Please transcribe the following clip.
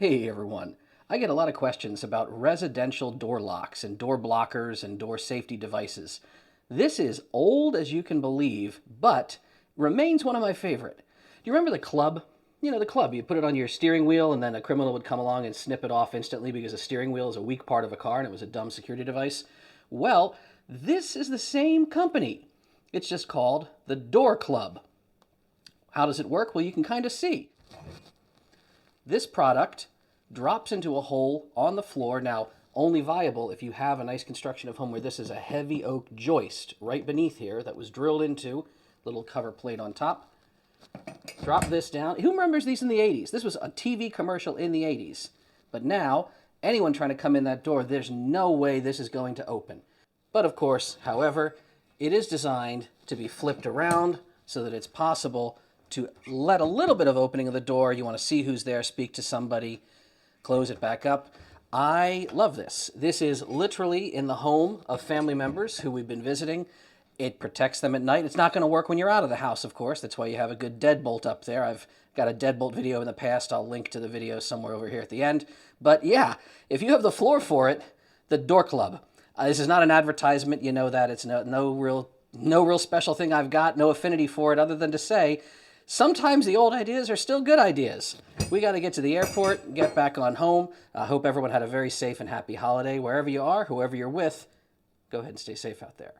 Hey everyone. I get a lot of questions about residential door locks and door blockers and door safety devices. This is old as you can believe, but remains one of my favorite. Do you remember the club? You know, the club. You put it on your steering wheel and then a criminal would come along and snip it off instantly because a steering wheel is a weak part of a car and it was a dumb security device. Well, this is the same company. It's just called the Door Club. How does it work? Well, you can kind of see. This product drops into a hole on the floor. Now, only viable if you have a nice construction of home where this is a heavy oak joist right beneath here that was drilled into, little cover plate on top. Drop this down. Who remembers these in the 80s? This was a TV commercial in the 80s. But now, anyone trying to come in that door, there's no way this is going to open. But of course, however, it is designed to be flipped around so that it's possible to let a little bit of opening of the door. You want to see who's there, speak to somebody, close it back up. I love this. This is literally in the home of family members who we've been visiting. It protects them at night. It's not going to work when you're out of the house, of course. That's why you have a good deadbolt up there. I've got a deadbolt video in the past. I'll link to the video somewhere over here at the end. But yeah, if you have the floor for it, the Door Club. This is not an advertisement. You know that. It's no real special thing I've got, no affinity for it other than to say, sometimes the old ideas are still good ideas. We got to get to the airport, get back on home. I hope everyone had a very safe and happy holiday. Wherever you are, whoever you're with, go ahead and stay safe out there.